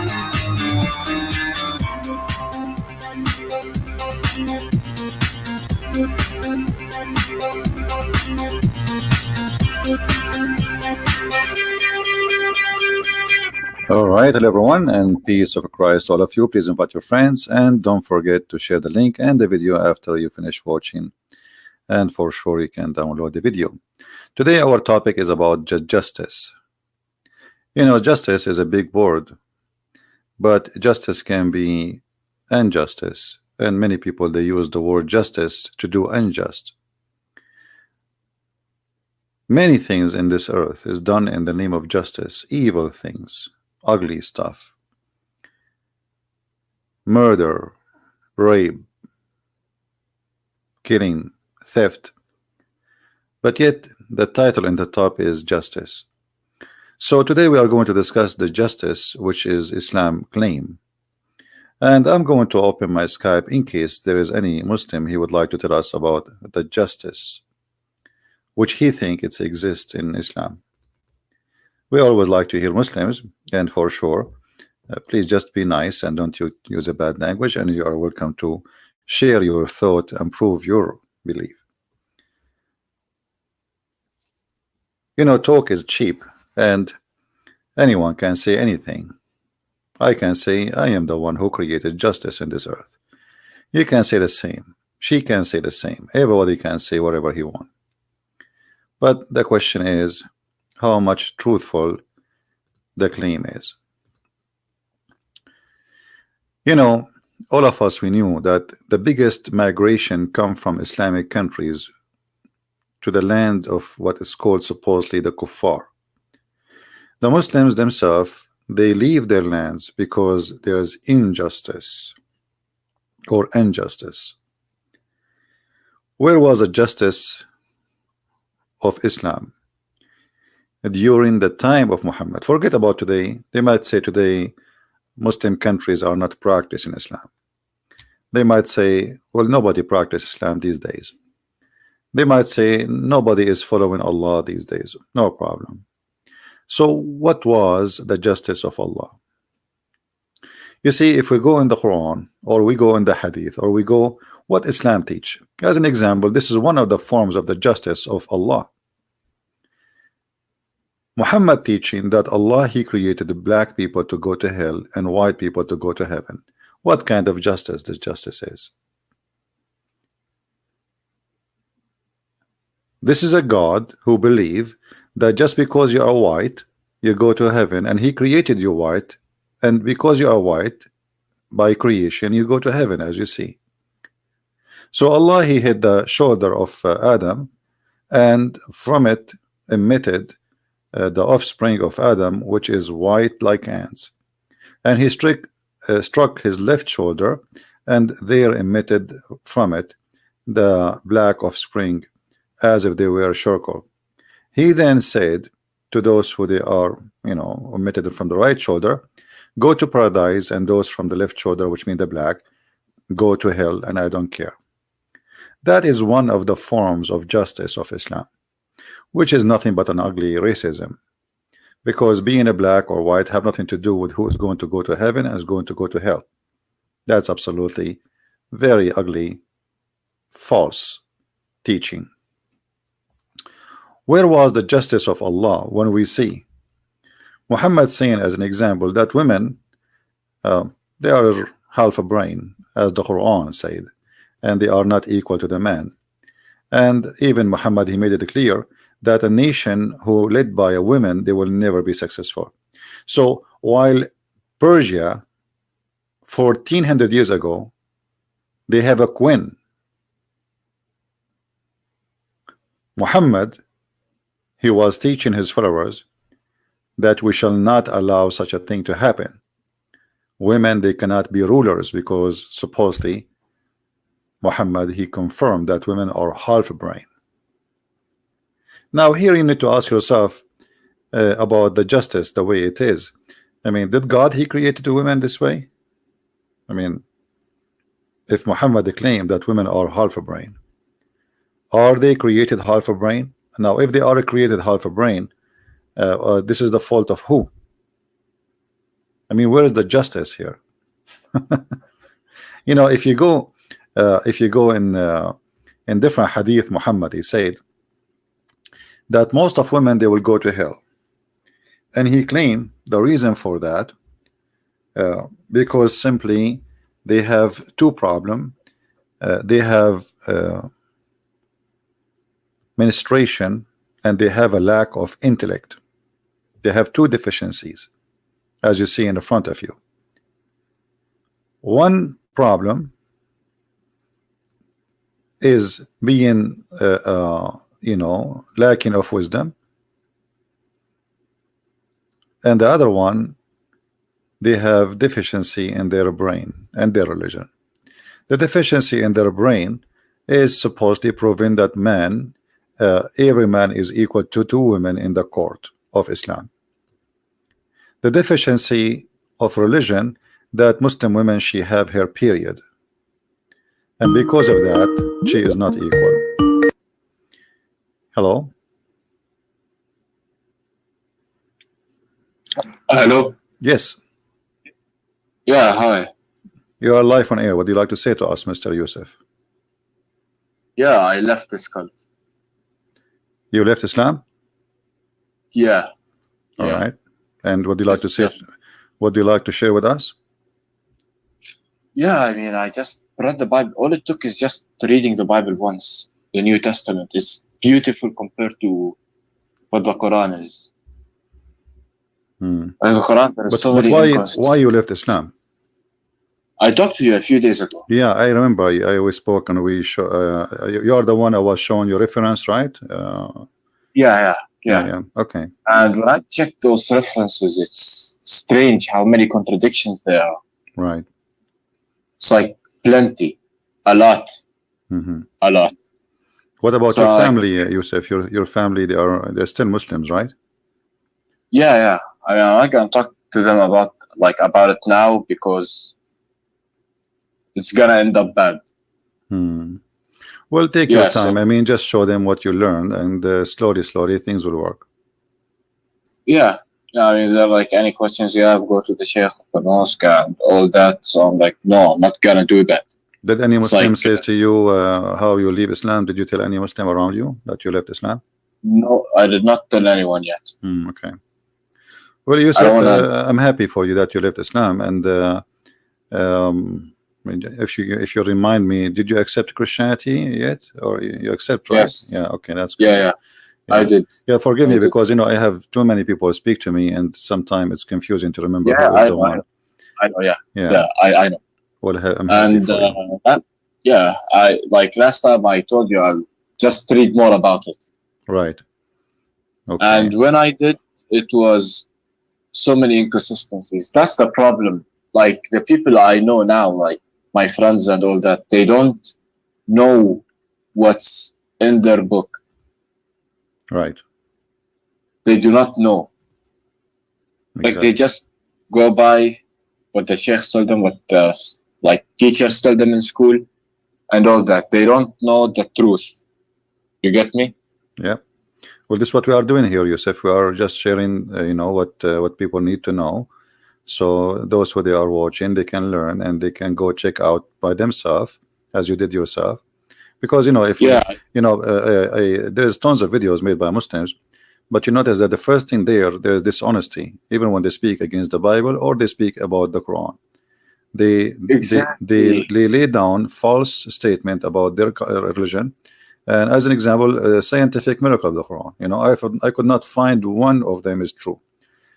All right, hello everyone, and peace of Christ to all of you. Please invite your friends and don't forget to share the link and the video after you finish watching, and for sure you can download the video. Today our topic is about justice. You know, justice is a big word, but justice can be injustice, and many people they use the word justice to do unjust. Many things in this earth is done in the name of justice, evil things, ugly stuff, murder, rape, killing, theft, but yet the title in the top is justice. So today we are going to discuss the justice which is Islam claim, and I'm going to open my Skype in case there is any Muslim he would like to tell us about the justice which he think it exists in Islam. We always like to hear Muslims, and for sure please just be nice and don't use a bad language, and you are welcome to share your thought and prove your belief. You know, talk is cheap and anyone can say anything. I can say I am the one who created justice in this earth. You can say the same, she can say the same, everybody can say whatever he wants. But the question is how much truthful the claim is. You know, all of us, we knew that the biggest migration come from Islamic countries to the land of what is called supposedly the kuffar. The Muslims themselves, they leave their lands because there is injustice or injustice. Where was the justice of Islam during the time of Muhammad? Forget about today. They might say today Muslim countries are not practicing Islam. They might say, well, nobody practices Islam these days. They might say nobody is following Allah these days. No problem. So what was the justice of Allah? You see, if we go in the Quran, or we go in the Hadith, or we go what Islam teach, as an example, this is one of the forms of the justice of Allah. Muhammad teaching that Allah, he created the black people to go to hell and white people to go to heaven. What kind of justice this justice is? This is a God who believe that just because you are white you go to heaven, and he created you white, and because you are white by creation you go to heaven, as you see. So Allah, he hit the shoulder of Adam, and from it emitted the offspring of Adam, which is white like ants, and he struck his left shoulder, and there emitted from it the black offspring, as if they were charcoal. He then said to those who they are, you know, emitted from the right shoulder, go to paradise, and those from the left shoulder, which mean the black, go to hell, and I don't care. That is one of the forms of justice of Islam, which is nothing but an ugly racism, because being a black or white have nothing to do with who is going to go to heaven and is going to go to hell. That's absolutely very ugly, false teaching. Where was the justice of Allah when we see Muhammad saying, as an example, that women they are half a brain, as the Quran said, and they are not equal to the man. And even Muhammad, he made it clear that a nation who led by a woman, they will never be successful. So while Persia 1400 years ago, they have a queen, Muhammad, he was teaching his followers that we shall not allow such a thing to happen. Women, they cannot be rulers, because supposedly Muhammad, he confirmed that women are half a brain. Now here you need to ask yourself about the justice the way it is. I mean, did God, he created the women this way? I mean, if Muhammad claimed that women are half a brain, are they created half a brain? Now if they are created half a brain, this is the fault of who? I mean, where is the justice here? You know, if you go in different hadith, Muhammad, he said that most of women, they will go to hell, and he claimed the reason for that because simply they have two problems. They have menstruation, and they have a lack of intellect. They have two deficiencies, as you see in the front of you. One problem is being you know, lacking of wisdom, and the other one, they have deficiency in their brain and their religion. The deficiency in their brain is supposedly proving that man, every man is equal to two women in the court of Islam. The deficiency of religion, that Muslim women, she have her period, and because of that she is not equal. Hello? Hello? Yes. Yeah, hi. You are live on air. What do you like to say to us, Mr. Yusuf? Yeah, I left this cult. You left Islam? Yeah. All right. And what do you like to say? What do you like to share with us? Yeah, I mean, I just read the Bible. All it took is just reading the Bible once. The New Testament is beautiful compared to what the Quran is. And the Quran, there are so many why you left Islam? I talked to you a few days ago. Yeah, I remember. We spoke, and we show. You are the one I was showing your reference, right? Yeah. Okay. And when I check those references, it's strange how many contradictions there are. Right. It's like plenty, a lot, a lot. What about your family, Yusuf? Your family, they're still Muslims, right? Yeah. I mean, I can talk to them about it now because it's gonna end up bad. Well, take your time. I mean, just show them what you learned, and slowly things will work. Yeah. I mean, they're like, any questions you have, go to the Sheikh of the mosque and all that. So I'm like, no, I'm not gonna do that. Did any Muslim say to you how you leave Islam? Did you tell any Muslim around you that you left Islam? No, I did not tell anyone yet. Okay. Well, Yusuf, I'm happy for you that you left Islam, and if you remind me, did you accept Christianity yet, or you accept? Right? Yes. Yeah. Okay, that's good. Yeah. I did. Yeah, forgive me because I have too many people speak to me, and sometimes it's confusing to remember. Yeah, I know. Yeah, I know. Well, I'm happy for you. I last time I told you I'll just read more about it. Right. Okay. And when I did, it was so many inconsistencies. That's the problem. Like the people I know now, like my friends and all that, they don't know what's in their book. Right. They do not know. Exactly. Like they just go by what the sheikhs told them, what the teachers tell them in school, and all that. They don't know the truth. You get me? Yeah. Well, this is what we are doing here, Yusuf. We are just sharing, what people need to know. So those who they are watching, they can learn and they can go check out by themselves, as you did yourself. Because if there's tons of videos made by Muslims, but you notice that the first thing there's dishonesty, even when they speak against the Bible or they speak about the Quran. They lay down false statement about their religion. And as an example, scientific miracle of the Quran. I could not find one of them is true.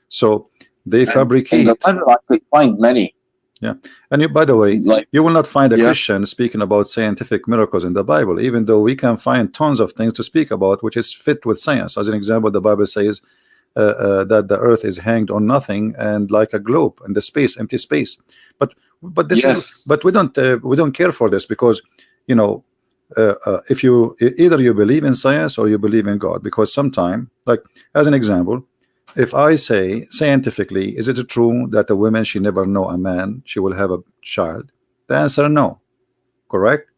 So they fabricate. In the Bible, I could find many. Yeah, and by the way, you will not find a Christian speaking about scientific miracles in the Bible, even though we can find tons of things to speak about which is fit with science. As an example, the Bible says that the earth is hanged on nothing and like a globe in the space, empty space. But we don't care for this because if you either you believe in science or you believe in God, because sometimes, like as an example, if I say scientifically, is it true that a woman, she never know a man, she will have a child? The answer no. Correct?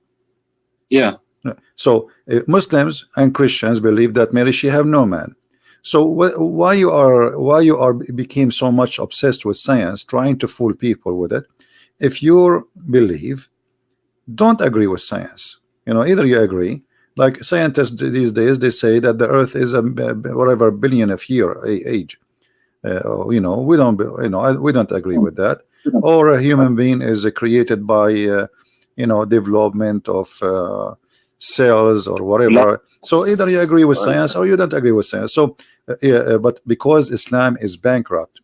Yeah. So Muslims and Christians believe that Mary, she have no man. So why you are became so much obsessed with science, trying to fool people with it? If you believe, don't agree with science. You know, either you agree, like scientists these days, they say that the Earth is a whatever billion of year age. You know, we don't, you know, we don't agree with that. Or a human being is created by, you know, development of cells or whatever. So either you agree with science or you don't agree with science. So but because Islam is bankrupt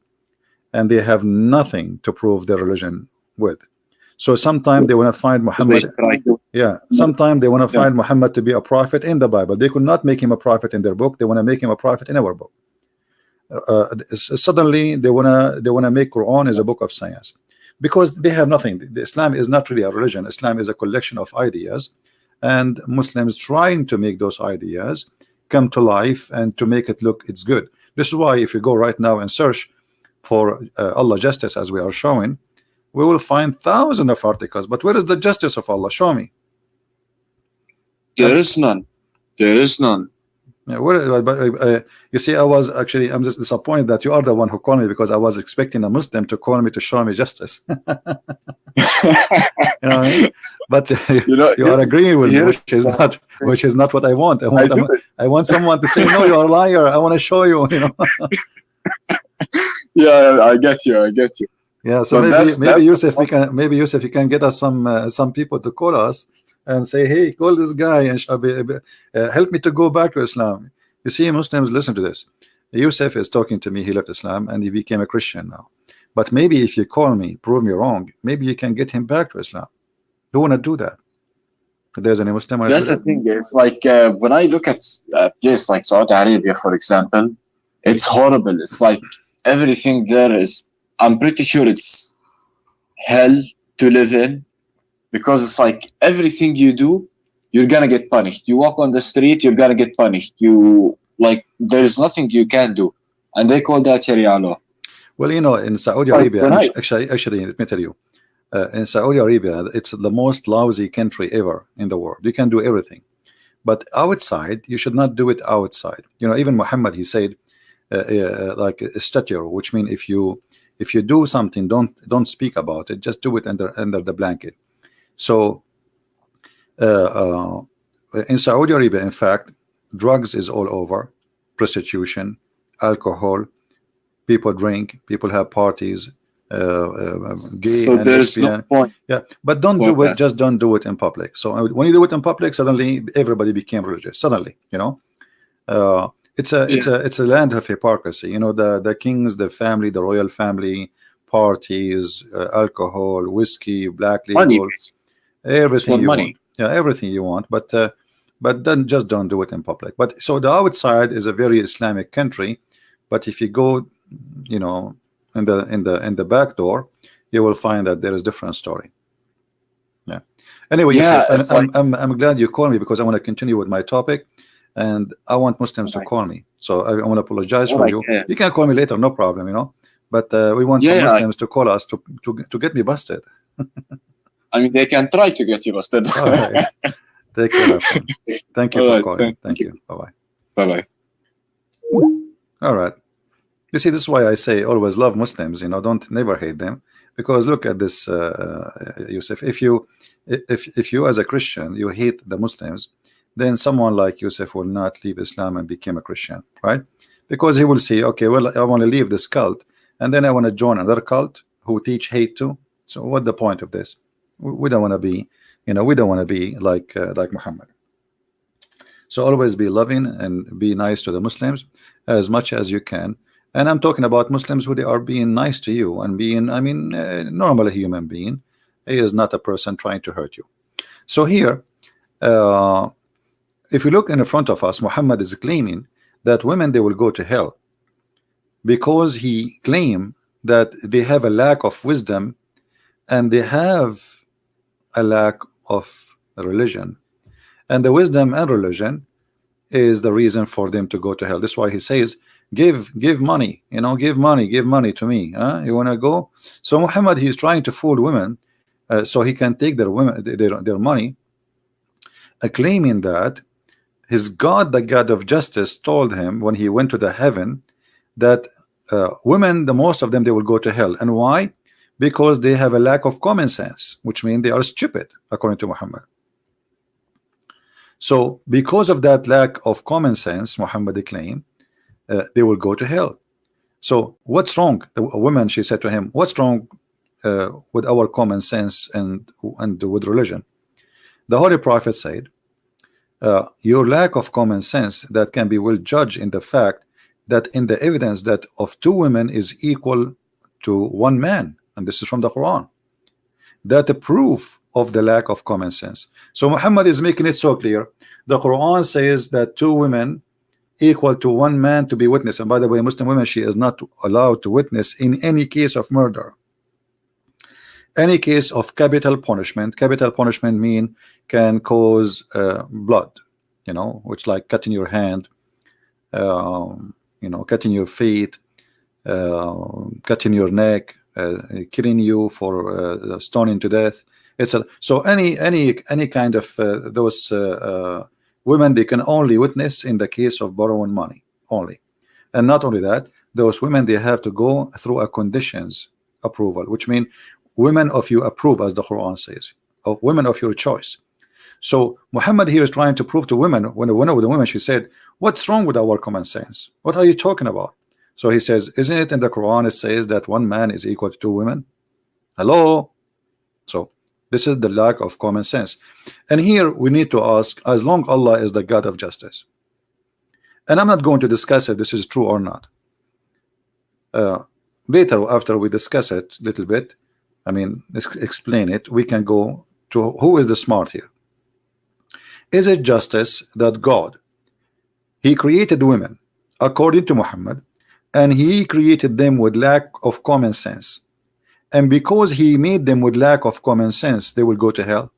and they have nothing to prove their religion with, so sometimes they want to find Muhammad. Yeah, sometimes they want to find Muhammad to be a prophet in the Bible. They could not make him a prophet in their book. They want to make him a prophet in our book. Suddenly they wanna make Quran as a book of science, because they have nothing. The Islam is not really a religion. Islam is a collection of ideas, and Muslims trying to make those ideas come to life and to make it look it's good. This is why if you go right now and search for Allah justice, as we are showing, we will find thousands of articles. But where is the justice of Allah? Show me. There is none. There is none. Yeah, you see, I'm just disappointed that you are the one who called me, because I was expecting a Muslim to call me to show me justice. You know what I mean? But you are agreeing with me, which is not what I want. I want someone to say, no, you're a liar. I want to show you. You know. Yeah, I get you. I get you. Yeah, so maybe Yusuf, you can get us some people to call us and say, hey, call this guy and help me to go back to Islam. You see, Muslims, listen to this. Yusuf is talking to me. He left Islam and he became a Christian now. But maybe if you call me, prove me wrong, maybe you can get him back to Islam. You want to do that? If there's any Muslim. That's the thing. It's like when I look at a place like Saudi Arabia, for example, it's horrible. It's like everything there is, I'm pretty sure it's hell to live in. Because it's like everything you do, you're gonna get punished. You walk on the street, you're gonna get punished. There's nothing you can do, and they call that Sharia law. Well, you know, in Saudi Arabia, actually, let me tell you, in Saudi Arabia, it's the most lousy country ever in the world. You can do everything, but outside, you should not do it outside. You know, even Muhammad, he said, like a statue, which means if you do something, don't speak about it. Just do it under the blanket. So in Saudi Arabia, in fact, drugs is all over, prostitution, alcohol, people drink, people have parties, gay so and there's lesbian. no point. Yeah, but don't do it. Just don't do it in public. So when you do it in public, suddenly everybody became religious. Suddenly, you know, it's a land of hypocrisy. You know, the kings, the family, the royal family, parties, alcohol, whiskey, black legal. Money. Everything you want. Yeah, everything you want, but then just don't do it in public. But so the outside is a very Islamic country, but if you go, you know, in the back door, you will find that there is different story. Yeah. Anyway, yeah, Yusuf, I'm glad you called me, because I want to continue with my topic, and I want Muslims to call me. So I want to apologize for you. You can call me later, no problem, you know. But we want some Muslims to call us to get me busted. I mean, they can try to get you busted. All right. Take care, my friend. Thank you for calling. Thank you. Bye-bye. Bye-bye. All right. You see, this is why I say always love Muslims, you know, never hate them. Because look at this, Yusuf. If you as a Christian, you hate the Muslims, then someone like Yusuf will not leave Islam and become a Christian, right? Because he will say, okay, well, I want to leave this cult, and then I want to join another cult who teach hate too. So what's the point of this? We don't want to be, you know, we don't want to be like Muhammad. So always be loving and be nice to the Muslims as much as you can. And I'm talking about Muslims who they are being nice to you and being, I mean, normal human being. He is not a person trying to hurt you. So here, if you look in front of us, Muhammad is claiming that women, they will go to hell because he claimed that they have a lack of wisdom and they have a lack of religion, and the wisdom and religion is the reason for them to go to hell. That's why he says, give money, you know, give money to me, huh? You want to go? So Muhammad, he's trying to fool women so he can take their money, claiming that his God, the God of justice, told him when he went to the heaven that women, the most of them, they will go to hell. And why? Because they have a lack of common sense, which means they are stupid, according to Muhammad. So because of that lack of common sense, Muhammad claimed, they will go to hell. So what's wrong? The woman, she said to him, what's wrong with our common sense and with religion? The Holy Prophet said, your lack of common sense that can be well judged in the fact that in the evidence that of two women is equal to one man, and this is from the Quran. That the proof of the lack of common sense. So Muhammad is making it so clear. The Quran says that two women equal to one man to be witness. And by the way, Muslim women, she is not allowed to witness in any case of murder, any case of capital punishment. Capital punishment mean can cause blood, you know, which like cutting your hand, you know, cutting your feet, cutting your neck, killing you for stoning to death. It's a, so any kind of those women, they can only witness in the case of borrowing money only. And not only that, those women, they have to go through a conditions approval, which mean women of you approve, as the Quran says, of women of your choice. So Muhammad here is trying to prove to women, when one of the women, she said, what's wrong with our common sense? What are you talking about? So he says, isn't it in the Quran it says that one man is equal to two women? Hello? So this is the lack of common sense. And here we need to ask, as long Allah is the God of justice, and I'm not going to discuss if this is true or not. Later, after we discuss it a little bit, I mean, explain it, we can go to who is the smart here. Is it justice that God, He created women according to Muhammad, and He created them with lack of common sense, and because He made them with lack of common sense, they will go to hell?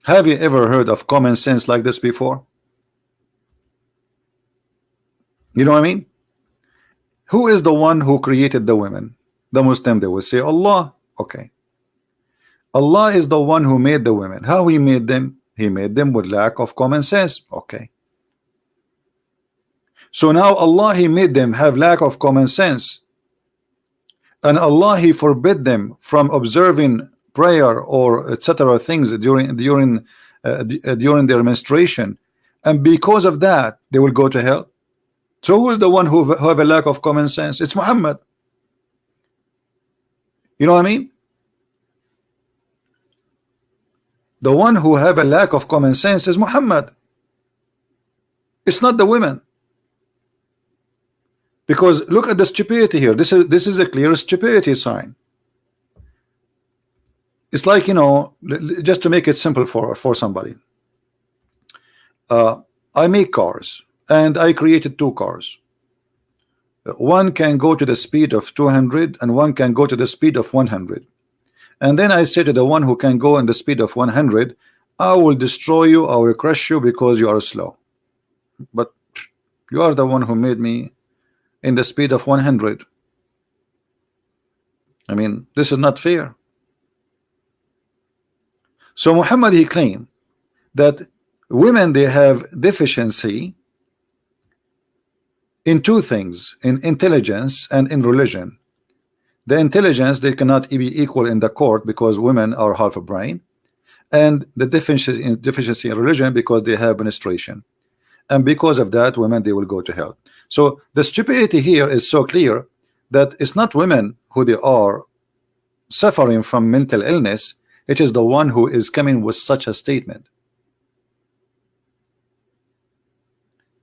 Have you ever heard of common sense like this before? You know what I mean? Who is the one who created the women? The Muslim, they will say Allah. Okay, Allah is the one who made the women. How He made them? He made them with lack of common sense. Okay, so now Allah, He made them have lack of common sense, and Allah, He forbid them from observing prayer or etc. things during their menstruation, and because of that they will go to hell. So who is the one who have a lack of common sense? It's Muhammad. You know what I mean? The one who have a lack of common sense is Muhammad. It's not the women. Because look at the stupidity here. This is a clear stupidity sign. It's like, you know, just to make it simple for somebody. I make cars, and I created two cars. One can go to the speed of 200 and one can go to the speed of 100. And then I say to the one who can go in the speed of 100, I will destroy you, I will crush you because you are slow. But you are the one who made me in the speed of 100. I mean, this is not fair. So Muhammad, he claimed that women, they have deficiency in two things, in intelligence and in religion. The intelligence, they cannot be equal in the court because women are half a brain, and the deficiency in religion because they have menstruation, and because of that women, they will go to hell. So the stupidity here is so clear that it's not women who they are suffering from mental illness, it is the one who is coming with such a statement.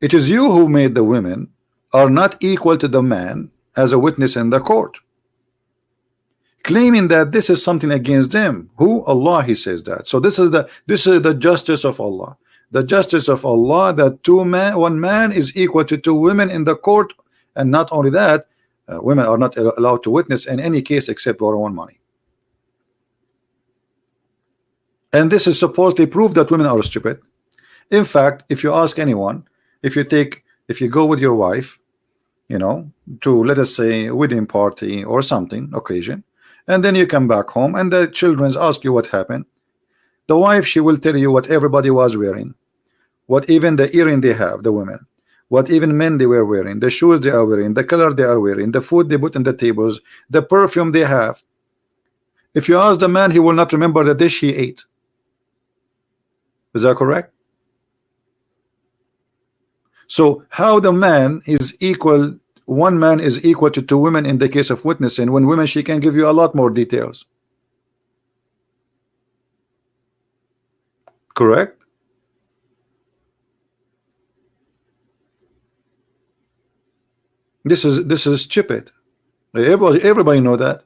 It is you who made the women are not equal to the man as a witness in the court, claiming that this is something against them. Who? Allah, He says that. So this is the justice of Allah. The justice of Allah, that one man is equal to two women in the court, and not only that, women are not allowed to witness in any case except borrowing money. And this is supposedly proof that women are stupid. In fact, if you ask anyone, if you go with your wife, you know, to, let us say, a wedding party or something occasion, and then you come back home and the children ask you what happened, The wife, she will tell you what everybody was wearing, what even the earring they have, the women, what even men they were wearing, the shoes they are wearing, the color they are wearing, the food they put on the tables, the perfume they have. If you ask the man, he will not remember the dish he ate. Is that correct? So how the man is equal, one man is equal to two women in the case of witnessing, when women, she can give you a lot more details. Correct? This is Djupet. Everybody know that.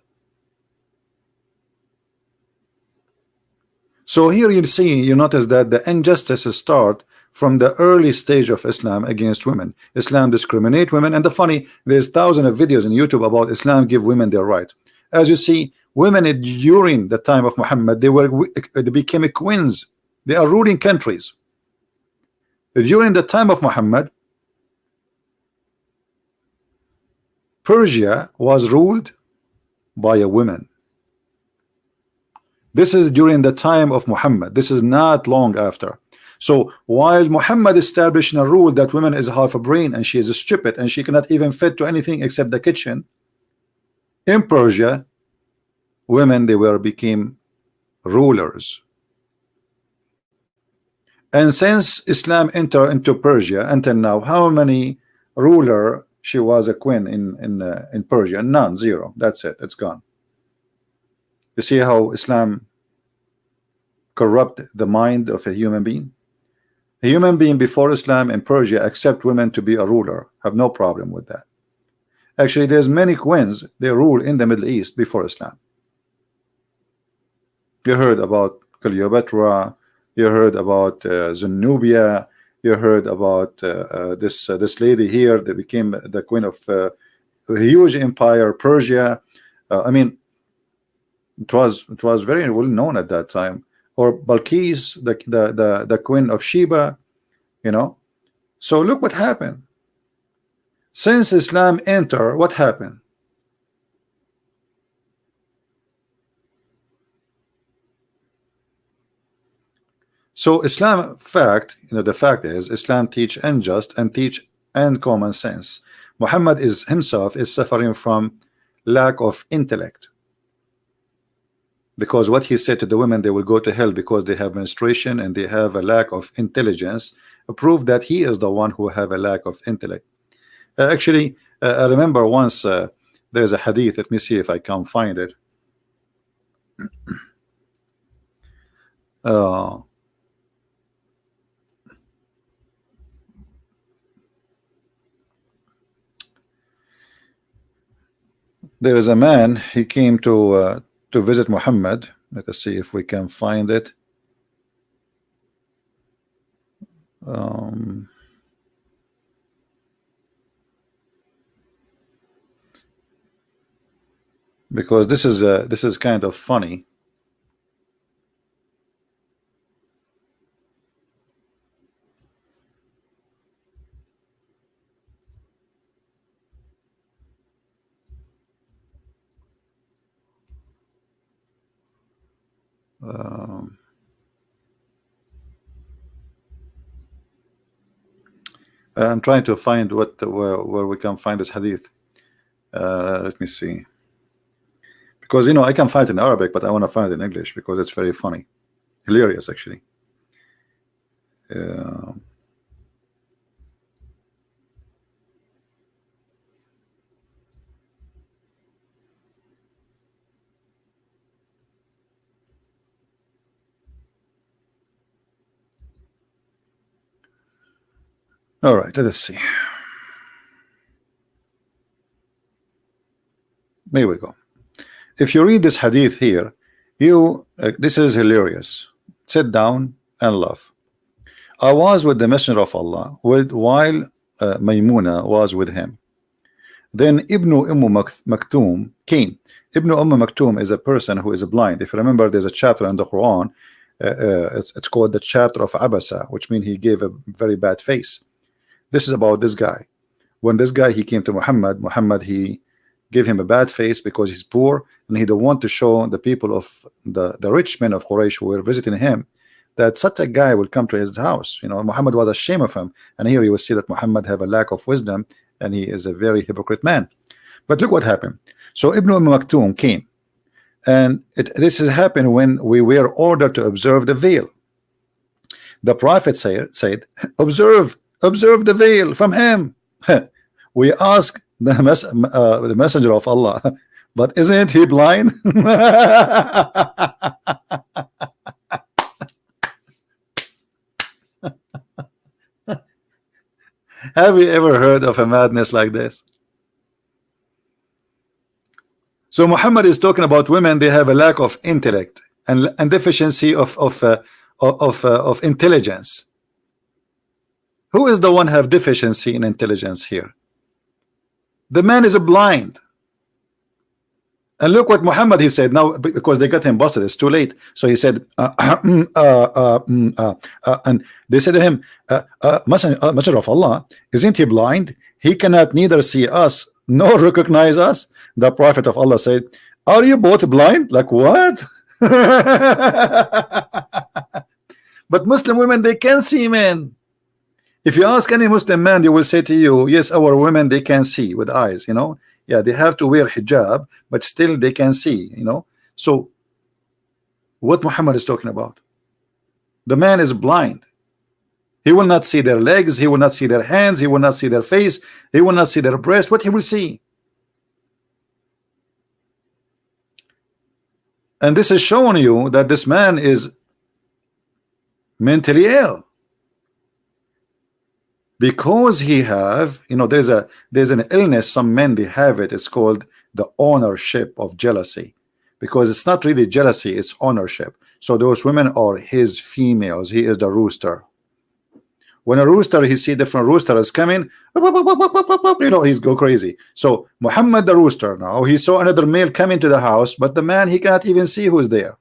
So here you notice that the injustices start from the early stage of Islam against women. Islam discriminate women, and the funny, there's thousands of videos on YouTube about Islam give women their right. As you see, women during the time of Muhammad, they became queens. They are ruling countries. During the time of Muhammad, Persia was ruled by a woman. This is during the time of Muhammad. This is not long after. So while Muhammad established a rule that women is half a brain and she is stupid and she cannot even fit to anything except the kitchen, in Persia, women, they became rulers. And since Islam entered into Persia until now, how many ruler she was a queen in Persia? None, zero. That's it. It's gone. You see how Islam corrupt the mind of a human being? A human being before Islam in Persia accept women to be a ruler, have no problem with that. Actually, there's many queens, they rule in the Middle East before Islam. You heard about Cleopatra, you heard about Zenobia, you heard about this lady here that became the queen of a huge empire, Persia. I mean, it was very well known at that time. Or Balkis, the queen of Sheba, you know. So look what happened. Since Islam entered, what happened? So Islam, the fact is, Islam teach unjust and common sense. Muhammad himself is suffering from lack of intellect. Because what he said to the women, they will go to hell because they have menstruation and they have a lack of intelligence, prove that he is the one who have a lack of intellect. Actually, I remember once there's a hadith. Let me see if I can find it. There is a man, he came to visit Muhammad. Let us see if we can find it. Because this is kind of funny. I'm trying to find where we can find this hadith. Let me see, because I can find it in Arabic, but I want to find it in English because it's very funny, hilarious actually. All right, let us see. Here we go. If you read this hadith here, this is hilarious. Sit down and laugh. I was with the Messenger of Allah while Maymuna was with him. Then Ibn Maktoum came. Ibn Maktoum is a person who is blind. If you remember, there's a chapter in the Quran. It's called the chapter of Abasa, which means he gave a very bad face. This is about this guy. When this guy he came to Muhammad, he give him a bad face because he's poor, and he don't want to show the people of the rich men of Quraysh who were visiting him that such a guy will come to his house. You know, Muhammad was ashamed of him, and here you will see that Muhammad have a lack of wisdom, and he is a very hypocrite man. But look what happened. So Ibn Maktoum came, and this has happened when we were ordered to observe the veil. The Prophet said, observe the veil from him. We ask the messenger of Allah, but isn't he blind? Have you ever heard of a madness like this? So Muhammad is talking about women. They have a lack of intellect and deficiency of intelligence. Who is the one have deficiency in intelligence here? The man is blind. And look what Muhammad he said now, because they got him busted. It's too late. So he said, and they said to him, Messenger of Allah, isn't he blind? He cannot neither see us nor recognize us. The Prophet of Allah said, are you both blind? Like what? But Muslim women, they can see men. If you ask any Muslim man, they will say to you, yes, our women, they can see with eyes, you know. Yeah, they have to wear hijab, but still they can see, you know. So what Muhammad is talking about, the man is blind. He will not see their legs, he will not see their hands, he will not see their face, he will not see their breast. What he will see? And this is showing you that this man is mentally ill, because he have, you know, there's an illness, some men they have it, it's called the ownership of jealousy, because it's not really jealousy, it's ownership. So those women are his females, he is the rooster. When a rooster, he see different roosters coming, you know, he's go crazy. So Muhammad the rooster, now he saw another male come into the house, but the man, he cannot even see who's there.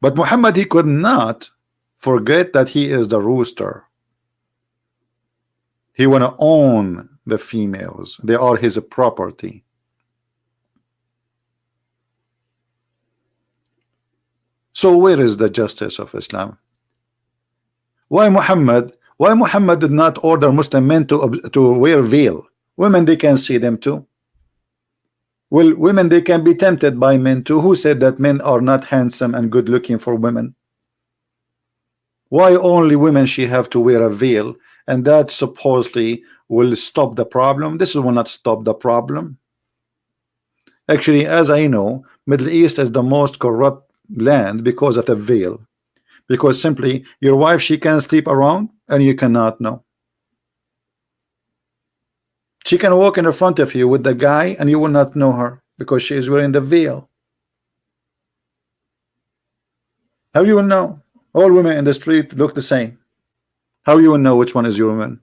But Muhammad, he could not forget that he is the rooster. He want to own the females. They are his property. So where is the justice of Islam? Why Muhammad did not order Muslim men to wear veil? Women, they can see them too. Well, women, they can be tempted by men too. Who said that men are not handsome and good looking for women? Why only women she have to wear a veil, and that supposedly will stop the problem? This will not stop the problem. Actually, as I know, Middle East is the most corrupt land because of the veil. Because simply your wife, she can sleep around and you cannot know. She can walk in the front of you with the guy and you will not know her because she is wearing the veil. How you will know? All women in the street look the same. How you will know which one is your woman?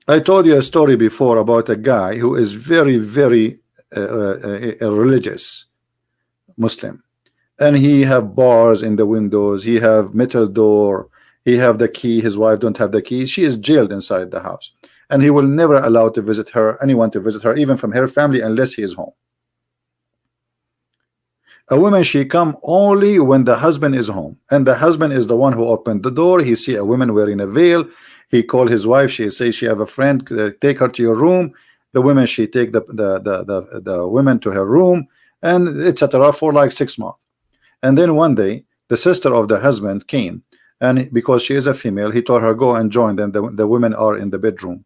I told you a story before about a guy who is very, very religious Muslim, and he have bars in the windows, he have metal door, he have the key, his wife don't have the key, she is jailed inside the house, and he will never allow to visit her, anyone to visit her, even from her family, unless he is home. A woman, she come only when the husband is home, and the husband is the one who opened the door. He see a woman wearing a veil, he call his wife, she say she have a friend, take her to your room. The women, she take the women to her room, and etc. for like 6 months. And then one day the sister of the husband came, and because she is a female, he told her, go and join them. The women are in the bedroom.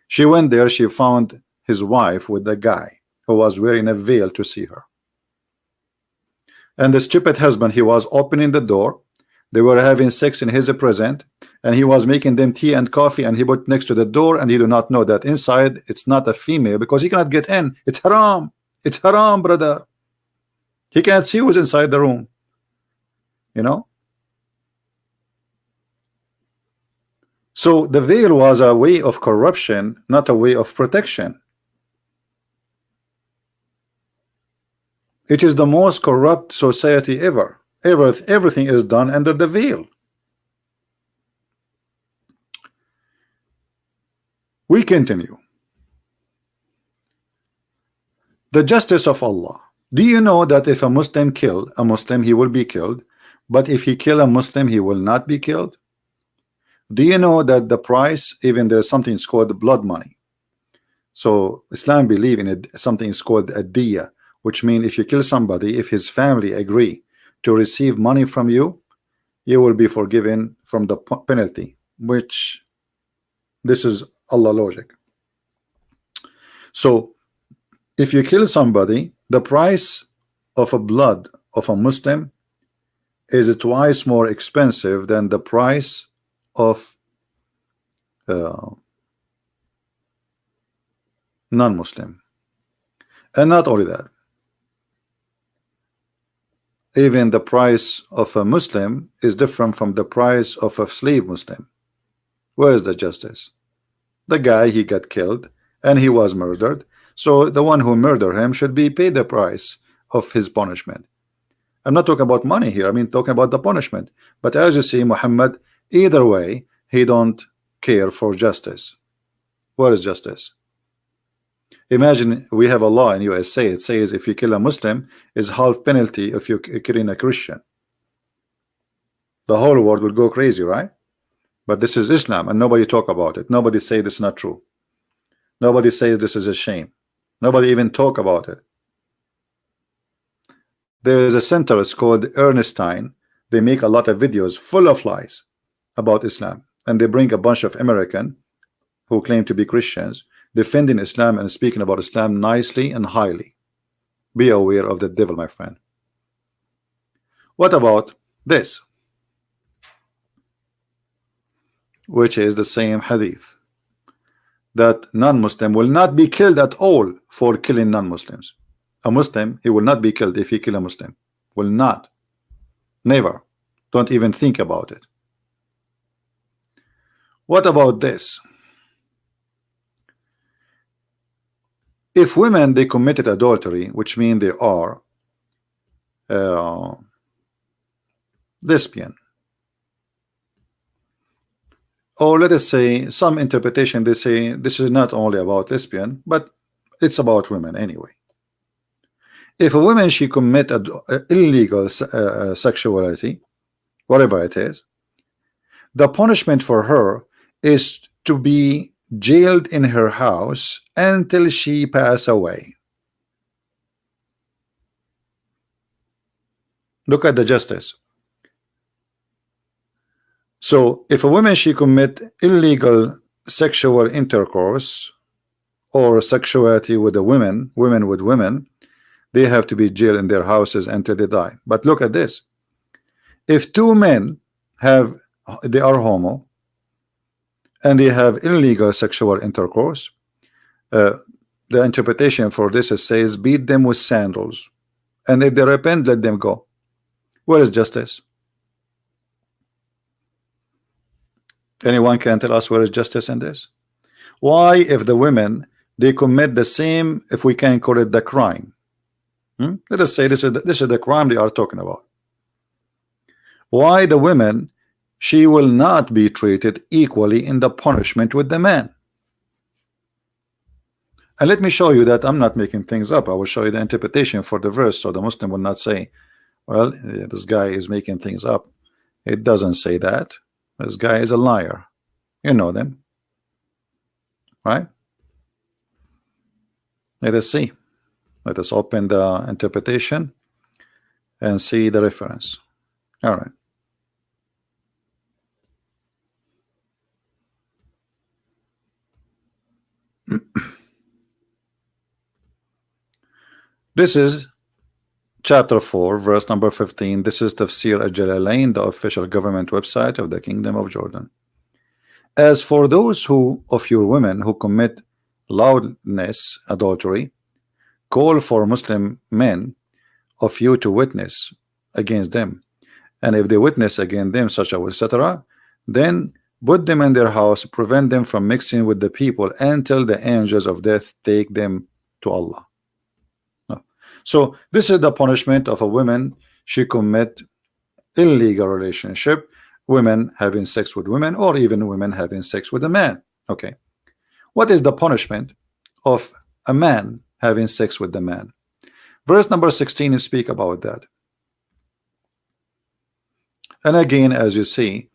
She went there, she found his wife with the guy who was wearing a veil to see her. And the stupid husband, he was opening the door, they were having sex in his presence, and he was making them tea and coffee, and he put next to the door, and he do not know that inside it's not a female, because he cannot get in. It's haram. It's haram, brother. He can't see who's inside the room, you know. So the veil was a way of corruption, not a way of protection. It is the most corrupt society ever. Everything is done under the veil. We continue. The justice of Allah. Do you know that if a Muslim kill a Muslim, he will be killed, but if he kill a Muslim, he will not be killed? Do you know that the price, even there's something called blood money? So Islam believe in it, something is called a diya, which means if you kill somebody, if his family agree to receive money from you, you will be forgiven from the penalty, which this is Allah logic. So if you kill somebody, the price of a blood of a Muslim is twice more expensive than the price of non-Muslim. And not only that, even the price of a Muslim is different from the price of a slave Muslim. Where is the justice? The guy, he got killed and he was murdered, so the one who murdered him should be paid the price of his punishment. I'm not talking about money here, I mean talking about the punishment. But as you see, Muhammad, either way, he don't care for justice. What is justice? Imagine we have a law in USA, it says if you kill a Muslim is half penalty if you're killing a Christian. The whole world will go crazy, right? But this is Islam and nobody talk about it. Nobody say this is not true. Nobody says this is a shame. Nobody even talk about it. There is a center, it's called Ernestine. They make a lot of videos full of lies about Islam, and they bring a bunch of American who claim to be Christians defending Islam and speaking about Islam nicely and highly. Be aware of the devil, my friend. What about this, which is the same hadith, that non-Muslim will not be killed at all for killing non-Muslims. A Muslim, he will not be killed if he kill a Muslim. Will not. Never. Don't even think about it. What about this? If women, they committed adultery, which means they are lesbian, or let us say some interpretation, they say this is not only about lesbian, but it's about women anyway. If a woman, she commit illegal sexuality, whatever it is, the punishment for her is to be jailed in her house until she pass away. Look at the justice. So if a woman, she commit illegal sexual intercourse or sexuality with a women with women, they have to be jailed in their houses until they die. But look at this. If two men they are homo and they have illegal sexual intercourse, the interpretation for this says beat them with sandals, and if they repent, let them go. Where is justice? Anyone can tell us where is justice in this? Why, if the women, they commit the same, if we can call it the crime, let us say this is the crime they are talking about, why the women, she will not be treated equally in the punishment with the man? And let me show you that I'm not making things up. I will show you the interpretation for the verse, so the Muslim will not say, well, this guy is making things up. It doesn't say that. This guy is a liar. You know them, right? Let us see. Let us open the interpretation and see the reference. All right. This is chapter 4, verse number 15. This is Tafsir al-Jalalain, the official government website of the Kingdom of Jordan. As for those of your women who commit loudness, adultery, call for Muslim men of you to witness against them, and if they witness against them, such as etc., then put them in their house, prevent them from mixing with the people until the angels of death take them to Allah. No. So this is the punishment of a woman. She commit illegal relationship, women having sex with women, or even women having sex with a man. Okay, What is the punishment of a man having sex with the man? Verse number 16 is speak about that. And again, as you see,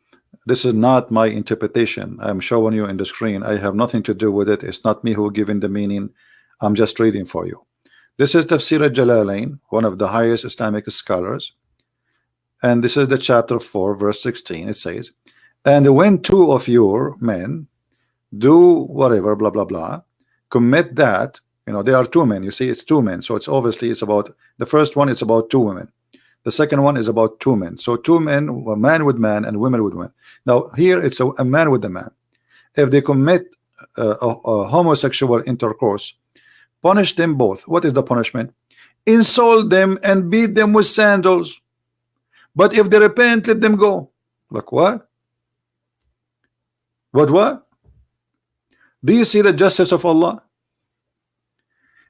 this is not my interpretation. I'm showing you in the screen. I have nothing to do with it. It's not me who giving the meaning. I'm just reading for you. This is Tafsir al-Jalalain, one of the highest Islamic scholars. And this is the chapter 4, verse 16. It says, and when two of your men do whatever, blah, blah, blah, commit that, you know, there are two men. You see, it's two men. So it's obviously, it's about, the first one, it's about two women. The second one is about two men. So two men, a man with man and women with women. Now here it's a man with a man. If they commit a homosexual intercourse, punish them both. What is the punishment? Insult them and beat them with sandals. But if they repent, let them go. Like what? What? Do you see the justice of Allah?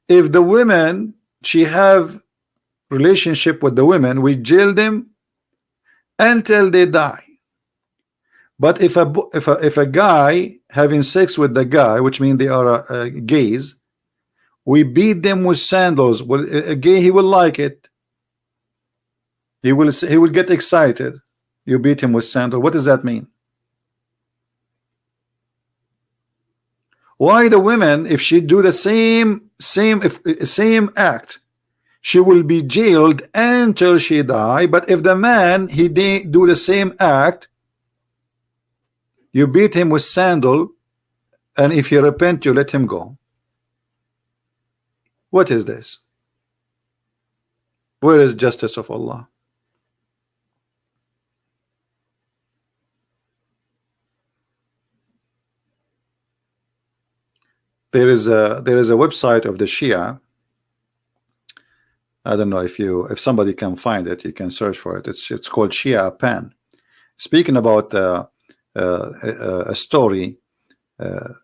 If the women, she have relationship with the women, we jail them until they die. But if a guy having sex with the guy, which means they are gays, we beat them with sandals. Well, a gay, he will like it. He will get excited. You beat him with sandals. What does that mean? Why the women, if she do the same act, she will be jailed until she die. But if the man, he do the same act, you beat him with sandal, and if he repent, you let him go. What is this? Where is justice of Allah? There is a website of the Shia. I don't know if somebody can find it, you can search for it. It's called Shia Pan. Speaking about a story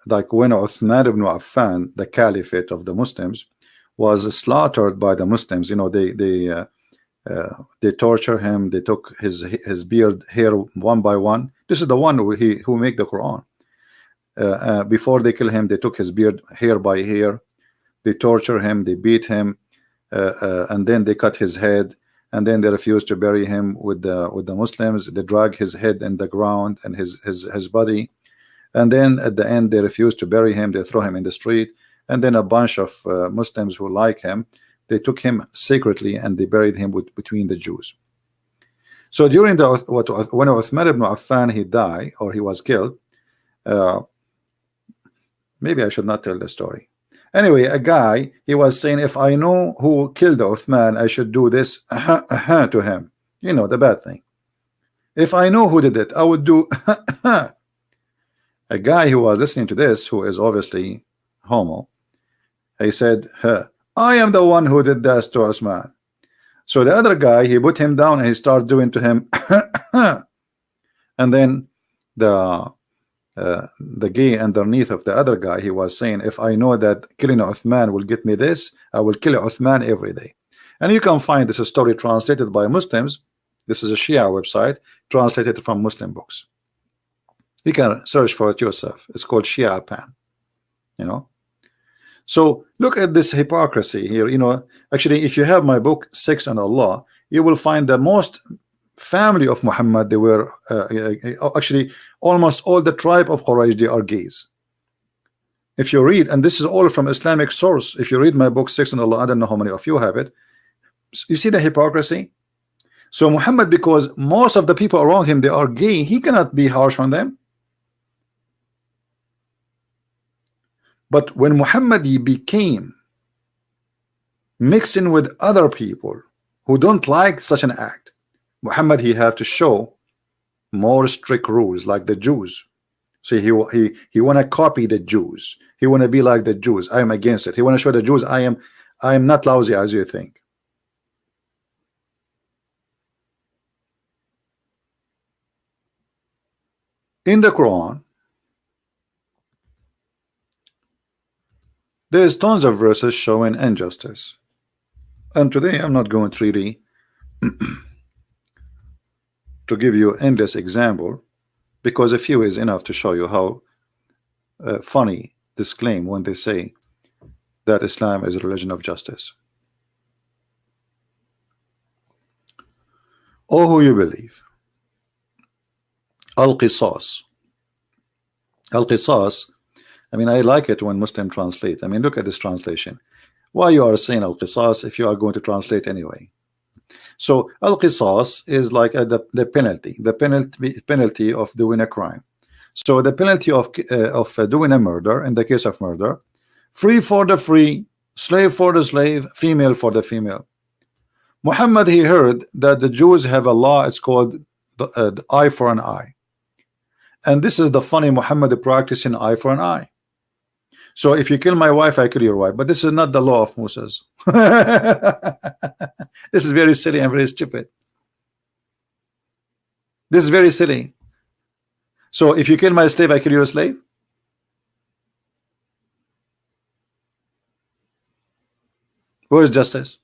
like when Uthman ibn Affan, the caliphate of the Muslims, was slaughtered by the Muslims. You know, they torture him. They took his beard hair one by one. This is the one who make the Quran. Before they kill him, they took his beard hair by hair. They torture him. They beat him. And then they cut his head, and then they refused to bury him with the Muslims. They drag his head in the ground and his body, and then at the end they refused to bury him. They throw him in the street, and then a bunch of Muslims who like him, they took him secretly and they buried him between the Jews. So during when Uthman ibn Affan he died, or he was killed, maybe I should not tell the story. Anyway, a guy, he was saying, if I know who killed Uthman, I should do this to him. You know, the bad thing. If I know who did it, I would do a guy who was listening to this, who is obviously homo, he said, I am the one who did this to Uthman. So the other guy, he put him down and he started doing to him and then the gay underneath of the other guy, he was saying, if I know that killing Uthman will get me this, I will kill Uthman every day. And you can find this story translated by Muslims. This is a Shia website translated from Muslim books. You can search for it yourself. It's called Shia Pan. You know, so look at this hypocrisy here. You know, actually, if you have my book Sex and Allah, you will find the most family of Muhammad, they were actually almost all the tribe of Quraysh, they are gays. If you read, and this is all from Islamic source, if you read my book Sex and Allah, I don't know how many of you have it, you see the hypocrisy. So Muhammad, because most of the people around him, they are gay, he cannot be harsh on them. But when Muhammad, he became mixing with other people who don't like such an act, Muhammad, he have to show more strict rules like the Jews. So he want to copy the Jews. He want to be like the Jews. I am against it. He want to show the Jews I am not lousy as you think. In the Quran, there is tons of verses showing injustice. And today I'm not going 3D to give you endless example, because a few is enough to show you how funny this claim when they say that Islam is a religion of justice. Oh, who you believe. Al-Qisas. Al-Qisas, I mean, I like it when Muslim translate. I mean, look at this translation. Why you are saying Al-Qisas if you are going to translate anyway? So Al-Qisas is like the penalty of doing a crime. So the penalty of doing a murder, in the case of murder, free for the free, slave for the slave, female for the female. Muhammad, he heard that the Jews have a law, it's called the eye for an eye. And this is the funny Muhammad practicing eye for an eye. So if you kill my wife, I kill your wife. But this is not the law of Moses. This is very silly and very stupid. This is very silly. So if you kill my slave, I kill your slave. Where is justice?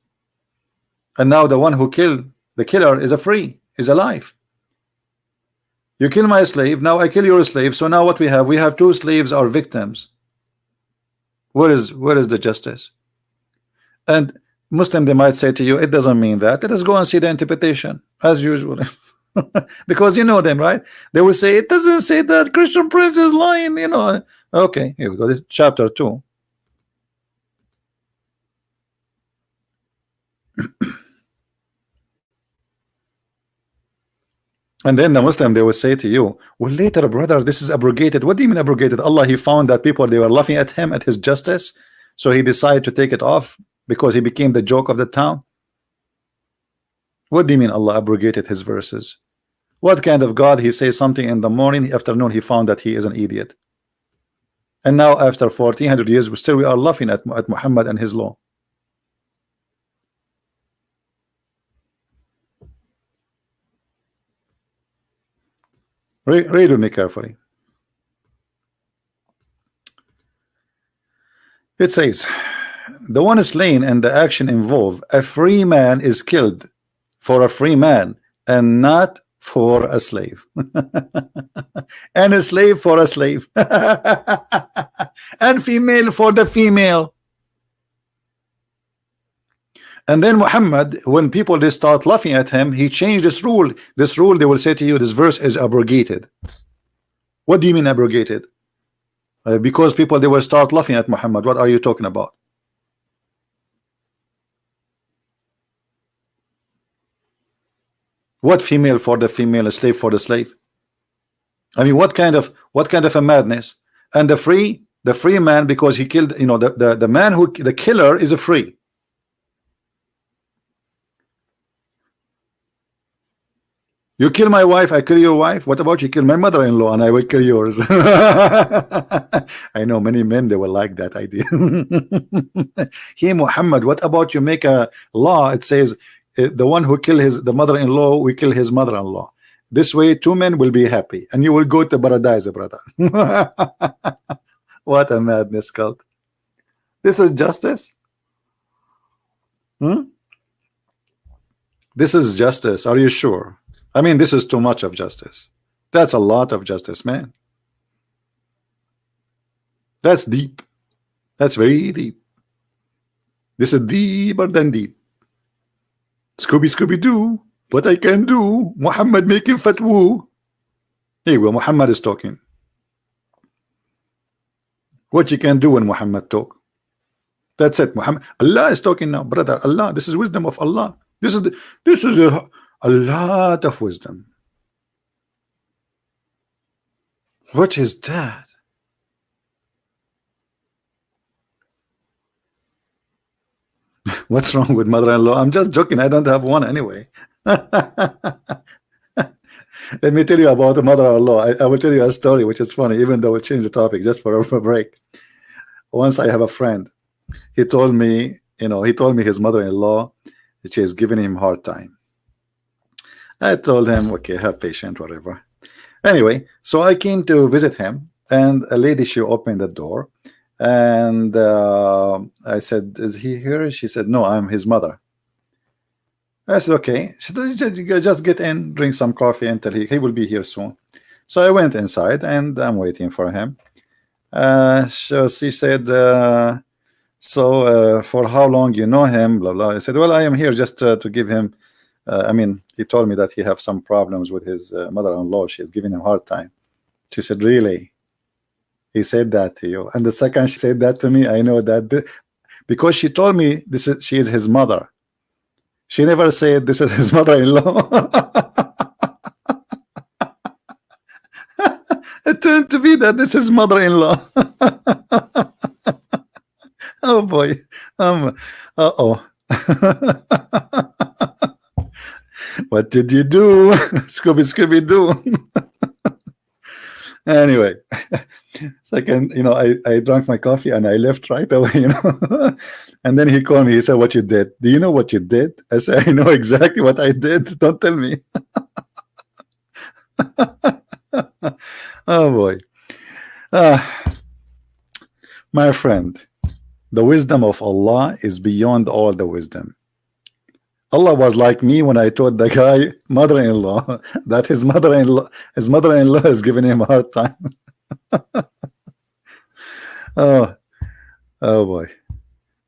And now the one who killed the killer is free, is alive. You kill my slave, now I kill your slave. So now what we have? We have two slaves are victims. Where is the justice? And Muslim, they might say to you, it doesn't mean that. Let us go and see the interpretation as usual. Because you know them, right? They will say it doesn't say that. Christian Prince is lying, you know. Okay, here we go. This chapter 2. And then the Muslim, they will say to you, well, later, brother, this is abrogated. What do you mean abrogated? Allah, he found that people, they were laughing at him, at his justice, so he decided to take it off because he became the joke of the town. What do you mean Allah abrogated his verses? What kind of God? He says something in the morning, afternoon he found that he is an idiot. And now after 1400 years, we are laughing at Muhammad and his law. Read with me carefully. It says, the one is slain and the action involved, a free man is killed for a free man and not for a slave. And a slave for a slave. And female for the female. And then Muhammad, when people they start laughing at him, he changed this rule. This rule, they will say to you, this verse is abrogated. What do you mean abrogated? Because people, they will start laughing at Muhammad. What are you talking about? What female for the female, a slave for the slave? I mean, what kind of a madness? And the free man, because he killed, you know, the man who the killer is a free. You kill my wife, I kill your wife. What about you kill my mother-in-law and I will kill yours? I know many men, they will like that idea. Here, Muhammad, what about you make a law? It says the one who kill the mother-in-law, we kill his mother-in-law. This way, two men will be happy and you will go to paradise, brother. What a madness cult. This is justice? This is justice. Are you sure? I mean, this is too much of justice. That's a lot of justice, man. That's deep. That's very deep. This is deeper than deep. Scooby-Doo. What I can do. Muhammad making fatwa. Here we go. Muhammad is talking. What you can do when Muhammad talk. That's it. Muhammad. Allah is talking now, brother. Allah. This is wisdom of Allah. This is a lot of wisdom. What is that? What's wrong with mother-in-law? I'm just joking. I don't have one anyway. Let me tell you about the mother-in-law. I will tell you a story which is funny, even though we'll change the topic just for a break. Once I have a friend. He told me, his mother-in-law, she is giving him a hard time. I told him, okay, have patience, whatever. Anyway, so I came to visit him, and a lady, she opened the door, and I said, is he here? She said, no, I'm his mother. I said, okay. She said, just get in, drink some coffee until he will be here soon. So I went inside, and I'm waiting for him. So she said, for how long you know him, blah blah. I said, well, I am here just to give him, I mean, he told me that he have some problems with his mother-in-law. She's giving him a hard time. She said, really? He said that to you? And the second she said that to me, I know that because she told me she is his mother. She never said this is his mother-in-law. It turned to be that this is mother-in-law. Oh boy. Uh-oh. What did you do? Scooby Doo. Anyway, second, I drank my coffee and I left right away, And then he called me. He said, what you did? Do you know what you did? I said, I know exactly what I did. Don't tell me. Oh boy. My friend, the wisdom of Allah is beyond all the wisdom. Allah was like me when I told the guy mother-in-law that his mother-in-law is giving him a hard time. Oh boy.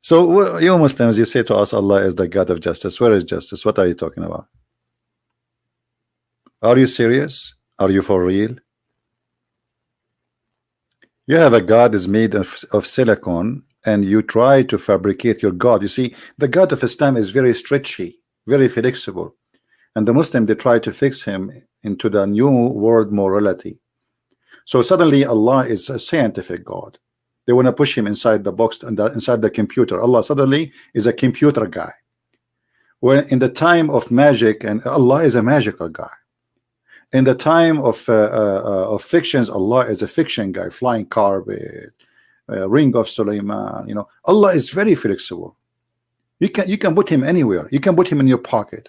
So you Muslims, you say to us Allah is the God of justice. Where is justice? What are you talking about? Are you serious? Are you for real? You have a God is made of silicon, and you try to fabricate your God. You see, the God of Islam is very stretchy, very flexible, and the Muslim, they try to fix him into the new world morality. So suddenly Allah is a scientific God. They want to push him inside the box and inside the computer. Allah suddenly is a computer guy. When in the time of magic, and Allah is a magical guy. In the time of fictions, Allah is a fiction guy, flying carpet, ring of Sulaiman. Allah is very flexible. You can put him anywhere. You can put him in your pocket.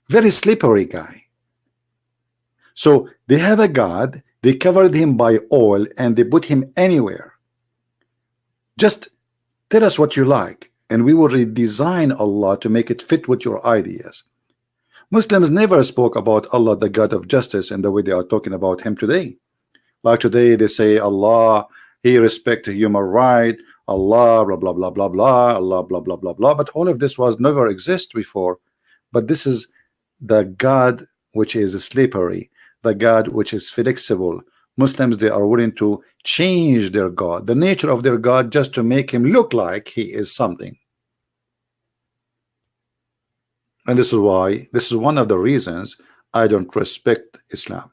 Very slippery guy. So they have a God, they covered him by oil, and they put him anywhere. Just tell us what you like, and we will redesign Allah to make it fit with your ideas. Muslims never spoke about Allah, the God of justice, in the way they are talking about him today. Like today, they say Allah, he respects human right, Allah, blah, blah, blah, blah, blah, Allah, blah, blah, blah, blah. But all of this was never exist before. But this is the God which is slippery, the God which is flexible. Muslims, they are willing to change their God, the nature of their God, just to make him look like he is something. And this is why, this is one of the reasons I don't respect Islam.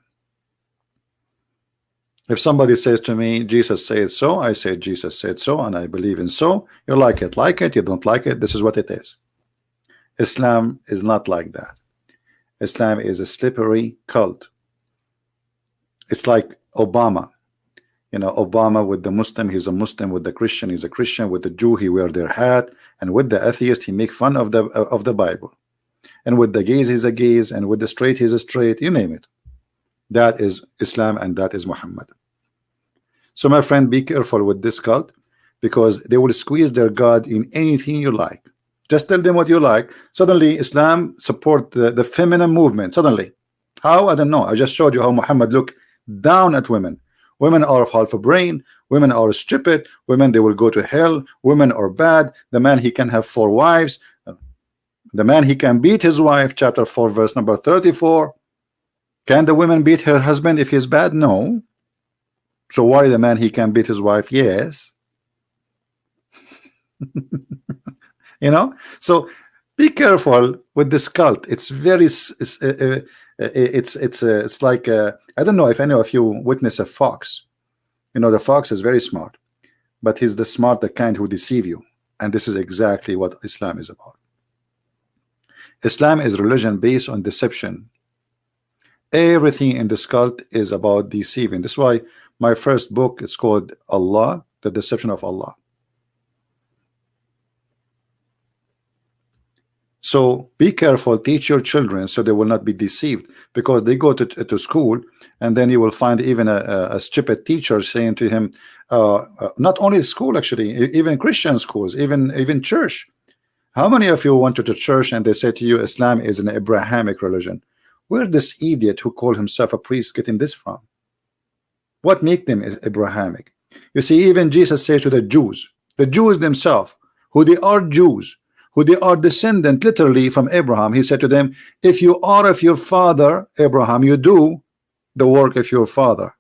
If somebody says to me, Jesus said so, I say Jesus said so, and I believe in so. You like it, you don't like it, this is what it is. Islam is not like that. Islam is a slippery cult. It's like Obama. Obama with the Muslim, he's a Muslim. With the Christian, he's a Christian. With the Jew, he wear their hat. And with the atheist, he make fun of the Bible. And with the gays, he's a gays. And with the straight, he's a straight. You name it. That is Islam, and that is Muhammad. So my friend, be careful with this cult, because they will squeeze their God in anything you like. Just tell them what you like. Suddenly Islam support the feminine movement. Suddenly. How? I don't know. I just showed you how Muhammad looked down at women. Women are of half a brain. Women are stupid. Women, they will go to hell. Women are bad. The man, he can have 4 wives. The man, he can beat his wife. Chapter 4 verse number 34. Can the woman beat her husband if he's bad? No. So why the man, he can beat his wife? Yes. So be careful with this cult. It's very it's like I don't know if any of you witness a fox. The fox is very smart, but he's the smart, the kind who deceive you. And this is exactly what Islam is about. Islam is religion based on deception. Everything in this cult is about deceiving. That's why my first book, it's called Allah, the Deception of Allah. So be careful, teach your children so they will not be deceived, because they go to school, and then you will find even a stupid teacher saying to him, not only school, actually, even Christian schools, even church. How many of you went to church and they say to you Islam is an Abrahamic religion? Where this idiot who called himself a priest getting this from? What make them is Abrahamic? You see, even Jesus says to the Jews themselves, who they are Jews, who they are descendant literally from Abraham, he said to them, if you are of your father Abraham, you do the work of your father.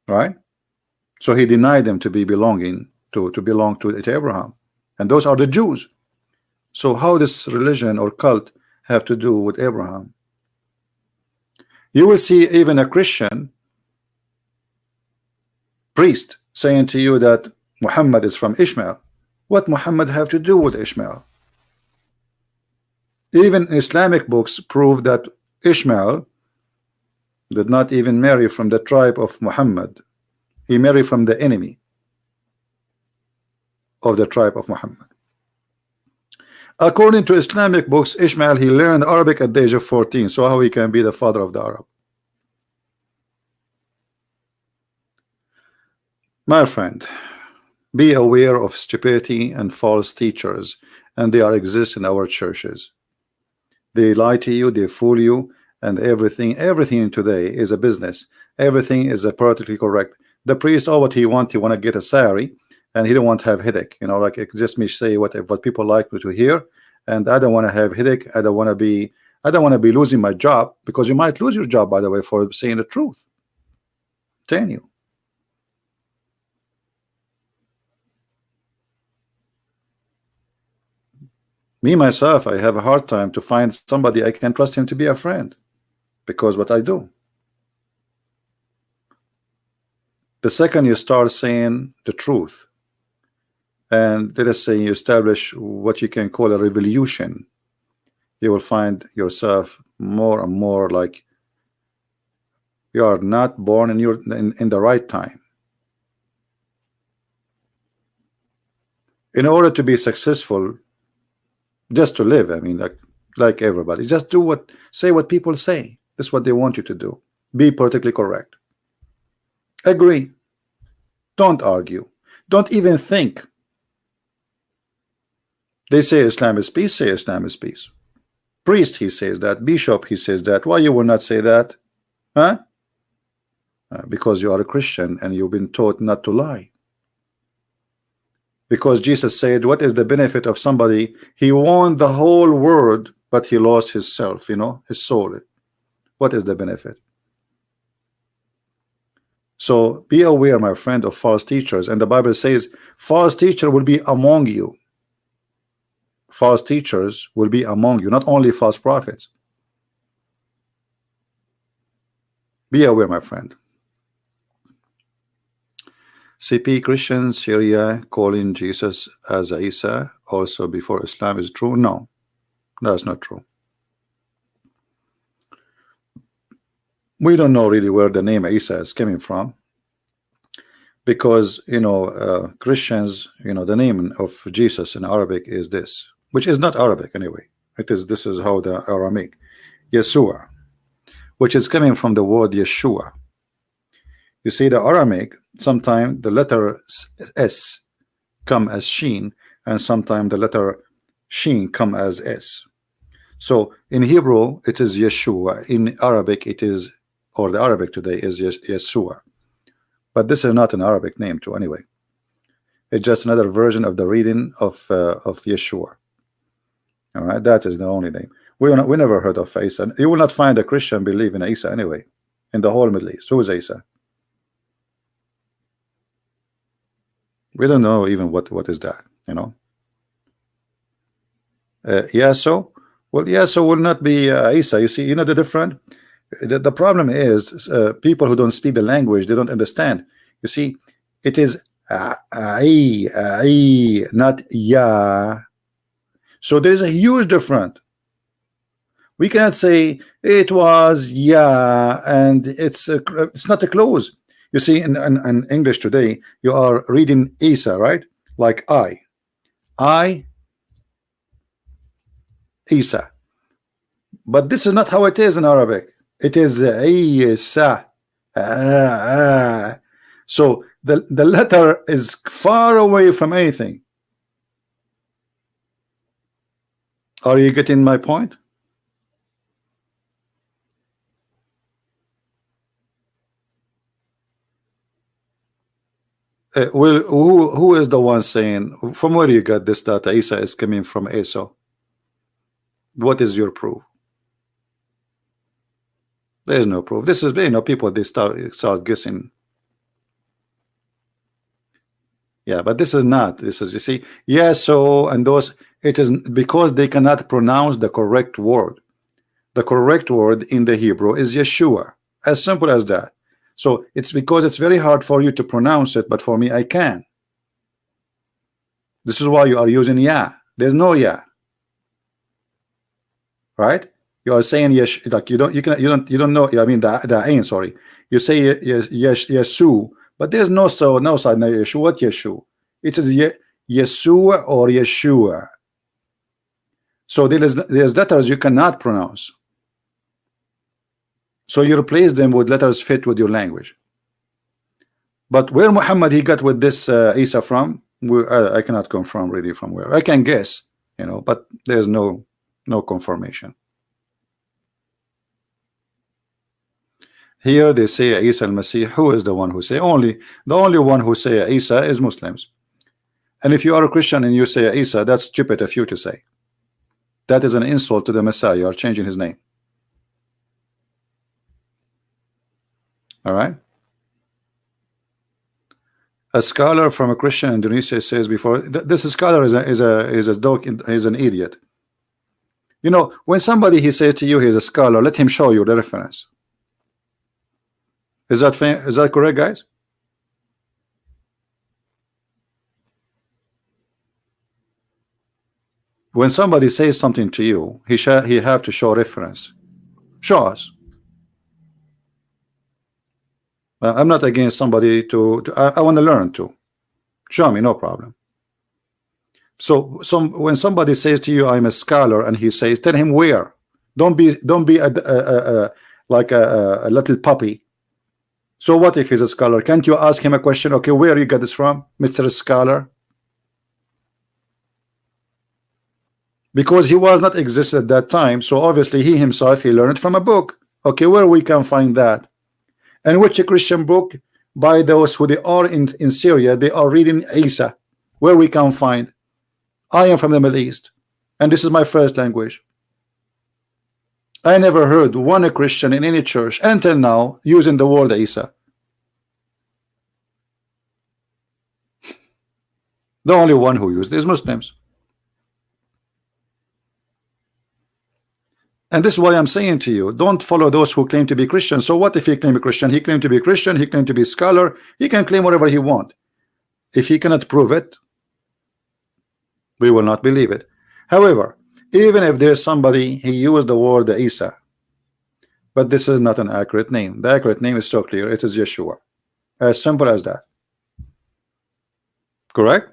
Right? So he denied them to be belonging to belong to Abraham, and those are the Jews. So how this religion or cult have to do with Abraham? You will see even a Christian priest saying to you that Muhammad is from Ishmael. What Muhammad have to do with Ishmael? Even Islamic books prove that Ishmael did not even marry from the tribe of Muhammad. He married from the enemy of the tribe of Muhammad. According to Islamic books, Ishmael, he learned Arabic at the age of 14. So how he can be the father of the Arab? My friend, be aware of stupidity and false teachers, and they are exist in our churches. They lie to you, they fool you, and everything today is a business. Everything is a politically correct. The priest, all what he want to get a salary, and he don't want to have headache. You know, like it just me say what people like me to hear, and I don't want to have headache. I don't want to be losing my job, because you might lose your job, by the way, for saying the truth. I'm telling you. Me myself, I have a hard time to find somebody I can trust him to be a friend, because what I do. The second you start saying the truth, and let us say you establish what you can call a revolution, you will find yourself more and more like you are not born in the right time. In order to be successful, just to live, I mean, like everybody, just say what people say. That's what they want you to do. Be politically correct. Agree. Don't argue. Don't even think. They say Islam is peace, say Islam is peace. Priest, he says that. Bishop, he says that. Why you will not say that? Huh? Because you are a Christian and you've been taught not to lie. Because Jesus said, what is the benefit of somebody? He won the whole world, but he lost his self, you know, his soul. What is the benefit? So be aware, my friend, of false teachers. And the Bible says, false teacher will be among you. False teachers will be among you, not only false prophets. Be aware, my friend. CP Christians, Syria calling Jesus as Isa also before Islam is true? No, that's not true. We don't know really where the name Isa is coming from, because Christians, the name of Jesus in Arabic is this, which is not Arabic anyway. This is how the Aramaic, Yeshua, which is coming from the word Yeshua. You see, the Aramaic, sometimes the letter S come as Sheen, and sometimes the letter Sheen come as S. So in Hebrew it is Yeshua. In Arabic it is, or the Arabic today is Yeshua. But this is not an Arabic name too anyway. It's just another version of the reading of Yeshua. All right, that is the only name. We never heard of Isa. You will not find a Christian believe in Isa anyway, in the whole Middle East. Who is Isa? We don't know even what is that, Yaso. Well, Yaso will not be Isa. You see, the difference. The problem is people who don't speak the language, they don't understand. You see, it is not ya. So there is a huge difference. We cannot say it was ya and it's not a close. You see, in English today, you are reading Isa, right? Like I, Isa. But this is not how it is in Arabic. It is Isa. So the letter is far away from anything. Are you getting my point? Well, who is the one saying, from where you got this data Isa is coming from Esau? What is your proof? There is no proof. This is, people, they start guessing. Yeah, but this is not. This is, you see, yeah, so, and those, it is because they cannot pronounce the correct word. The correct word in the Hebrew is Yeshua. As simple as that. So it's because it's very hard for you to pronounce it, but for me, I can. This is why you are using Yah. There's no Yah. Right? You are saying yes, like you don't know. I mean the ain, sorry. You say yes, Yesu, but there's no side no Yeshu. What Yeshu? It is Yeshua or Yeshua. So there's letters you cannot pronounce. So you replace them with letters fit with your language. But where Muhammad he got with this Isa from, I cannot confirm really from where. I can guess, but there's no confirmation. Here they say Isa al-Masih. Who is the one who say? The only one who say Isa is Muslims. And if you are a Christian and you say Isa, that's stupid of you to say. That is an insult to the Messiah. You are changing his name. All right. A scholar from a Christian in Indonesia says before this scholar is an idiot. When somebody he says to you he's a scholar, let him show you the reference. Is that fair? Is that correct, guys? When somebody says something to you, he have to show reference. Show us. I'm not against somebody I want to learn too. Show me, no problem. So when somebody says to you, I'm a scholar, and he says, tell him where. Don't be like a little puppy. So what if he's a scholar? Can't you ask him a question? Okay, where you got this from, Mr. Scholar? Because he was not exist at that time, so obviously he himself he learned from a book. Okay, where we can find that? And which Christian book by those who they are in Syria, they are reading Isa, where we can find. I am from the Middle East, and this is my first language. I never heard one Christian in any church until now using the word Isa. The only one who used is Muslims. And this is why I'm saying to you, don't follow those who claim to be Christian. So what if he claim a Christian? He claimed to be Christian, he claimed to be a scholar, he can claim whatever he wants. If he cannot prove it, we will not believe it. However, even if there's somebody he used the word Isa, but this is not an accurate name. The accurate name is so clear, it is Yeshua. As simple as that. Correct?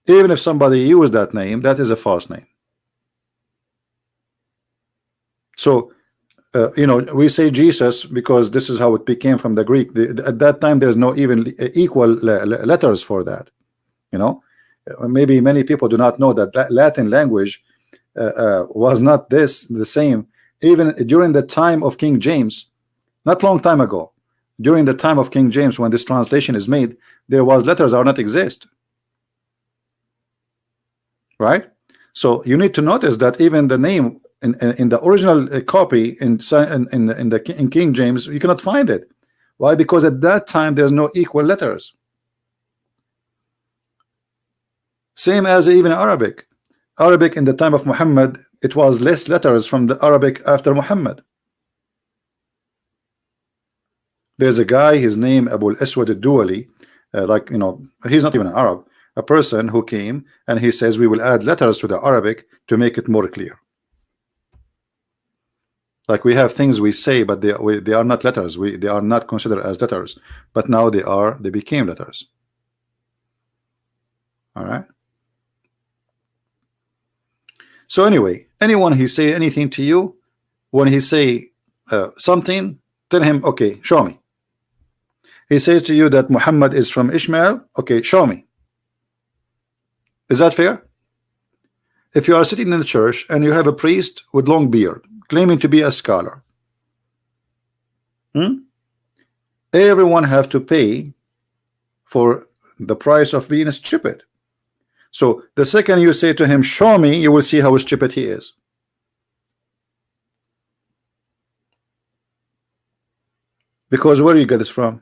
Even if somebody used that name, that is a false name. So, we say Jesus because this is how it became from the Greek. At that time, there's no even equal letters for that. Maybe many people do not know that Latin language was not the same. Even during the time of King James, not long time ago, during the time of King James, when this translation is made, there was letters are not exist. Right? So you need to notice that even the name in the original copy in King James, you cannot find it. Why? Because at that time there's no equal letters. Same as even Arabic. Arabic in the time of Muhammad, it was less letters from the Arabic after Muhammad. There's a guy, his name Abu al-Aswad al-Duwali, he's not even an Arab, a person who came and he says we will add letters to the Arabic to make it more clear. Like we have things we say, but they are not letters. They are not considered as letters, but now they became letters. All right. So anyway, anyone he say anything to you, when he say something, tell him, okay, show me. He says to you that Muhammad is from Ishmael. Okay, show me. Is that fair? If you are sitting in the church and you have a priest with long beard claiming to be a scholar, everyone have to pay for the price of being stupid. So the second you say to him, show me, you will see how stupid he is. Because where you get this from?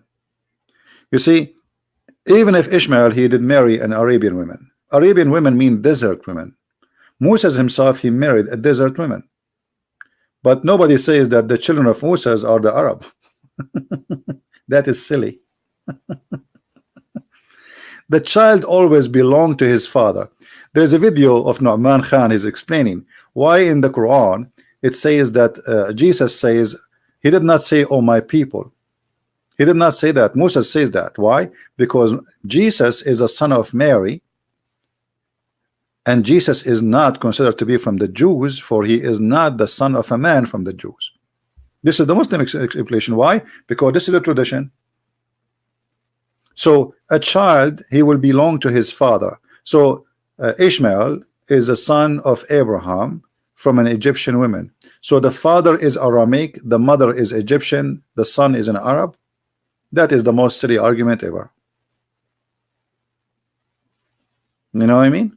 You see, even if Ishmael, he did marry an Arabian woman. Arabian women mean desert women. Moses himself, he married a desert woman. But nobody says that the children of Moses are the Arab. That is silly. The child always belonged to his father. There's a video of Nu'man Khan is explaining why in the Quran it says that Jesus says, he did not say, oh my people. He did not say that. Moses says that. Why? Because Jesus is a son of Mary, and Jesus is not considered to be from the Jews, for he is not the son of a man from the Jews. This is the Muslim explanation. Why? Because this is the tradition. So a child, he will belong to his father. So Ishmael is a son of Abraham from an Egyptian woman. So the father is Aramic, the mother is Egyptian, the son is an Arab. That is the most silly argument ever. You know what I mean?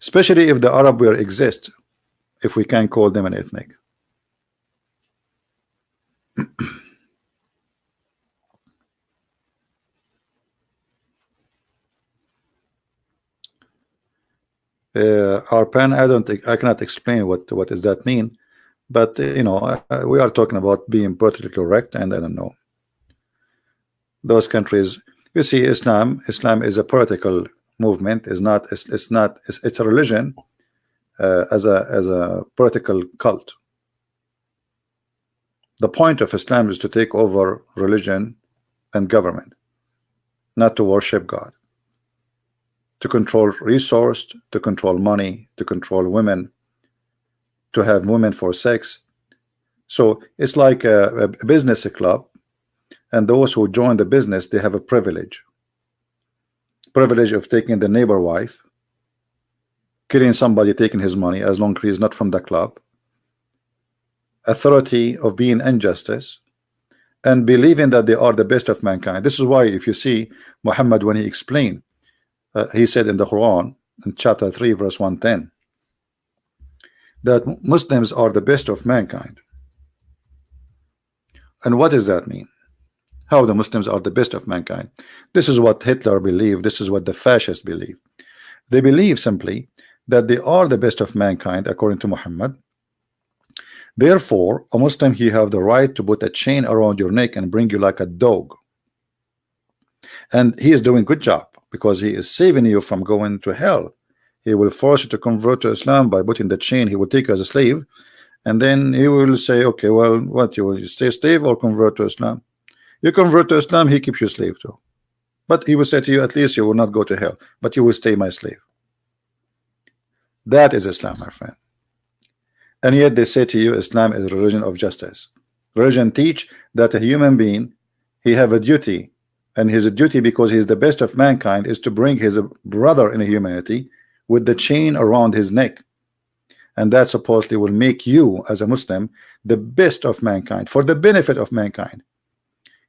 Especially if the Arab will exist, if we can call them an ethnic. Arpan, I cannot explain what does that mean, but you know, we are talking about being politically correct, and I don't know. Those countries, you see, Islam is a political movement. It's a religion as a political cult. The point of Islam is to take over religion and government, not to worship God, to control resource, to control money, to control women, to have women for sex. So it's like a business club, and those who join the business, they have a privilege of taking the neighbor wife, killing somebody, taking his money as long as he is not from the club, authority of being injustice, and believing that they are the best of mankind. This is why if you see Muhammad, when he explained, he said in the Quran in chapter 3 verse 110 that Muslims are the best of mankind. And what does that mean? How the Muslims are the best of mankind? This is what Hitler believed. This is what the fascists believe. They believe simply that they are the best of mankind according to Muhammad. Therefore, a Muslim, he have the right to put a chain around your neck and bring you like a dog. And he is doing good job because he is saving you from going to hell. He will force you to convert to Islam by putting the chain. He will take you as a slave, and then he will say, okay, well, what, you will stay slave or convert to Islam? You convert to Islam, he keeps you slave too. But he will say to you, at least you will not go to hell, but you will stay my slave. That is Islam, my friend. And yet they say to you, Islam is a religion of justice. Religion teach that a human being, he have a duty, and his duty, because he is the best of mankind, is to bring his brother in humanity with the chain around his neck. And that supposedly will make you as a Muslim the best of mankind, for the benefit of mankind.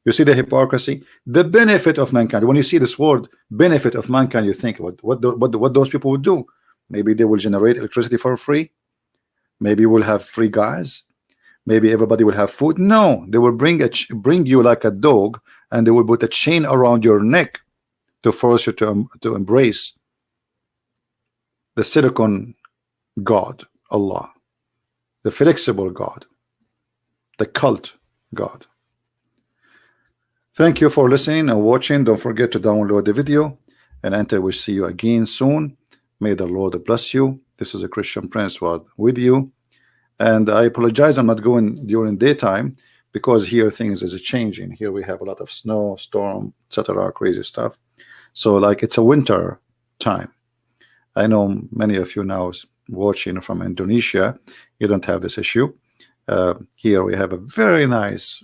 You see the hypocrisy? The benefit of mankind. When you see this word benefit of mankind, you think what those people would do. Maybe they will generate electricity for free. Maybe we'll have free gas. Maybe everybody will have food. No, they will bring you like a dog, and they will put a chain around your neck to force you to embrace the silicon God, Allah, the flexible God, the cult God. Thank you for listening and watching. Don't forget to download the video, and until we see you again soon, may the Lord bless you. This is a Christian Prince with you, and I apologize I'm not going during daytime, because here things is changing. Here we have a lot of snow, storm, etc., crazy stuff. So like it's a winter time. I know many of you now watching from Indonesia, you don't have this issue. Here we have a very nice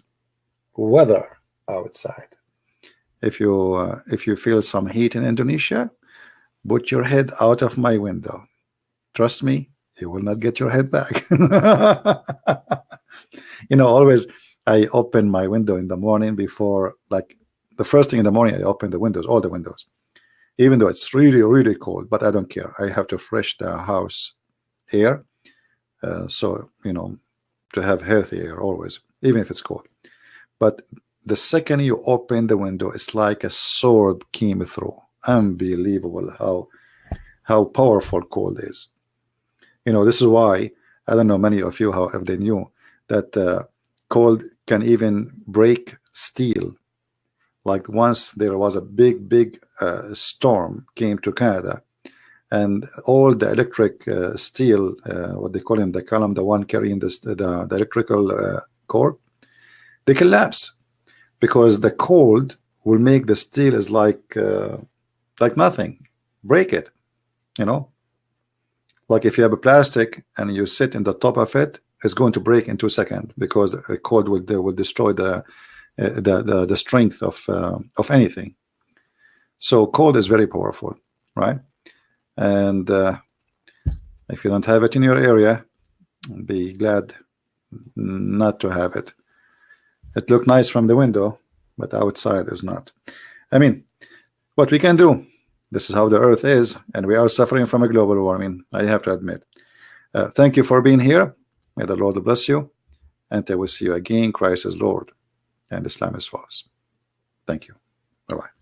weather outside. If you feel some heat in Indonesia, put your head out of my window. Trust me, you will not get your head back. You know, always I open my window in the morning before, like the first thing in the morning I open the windows, all the windows, even though it's really, really cold, but I don't care. I have to fresh the house air, so you know, to have healthy air always, even if it's cold. But the second you open the window, it's like a sword came through. Unbelievable how powerful cold is. You know, this is why I don't know many of you, how if they knew that cold can even break steel. Like once there was a big storm came to Canada, and all the electric steel, what they call in the column, the one carrying the electrical cord, they collapse because the cold will make the steel is like nothing, break it, you know. Like if you have a plastic and you sit in the top of it, it's going to break in 2 seconds because the cold will destroy the strength of anything. So cold is very powerful, right? And if you don't have it in your area, be glad not to have it. It looked nice from the window, but outside is not. I mean, what we can do, this is how the earth is, and we are suffering from a global warming, I have to admit. Thank you for being here. May the Lord bless you, and I will see you again. Christ is Lord and Islam is false. Thank you. Bye-bye.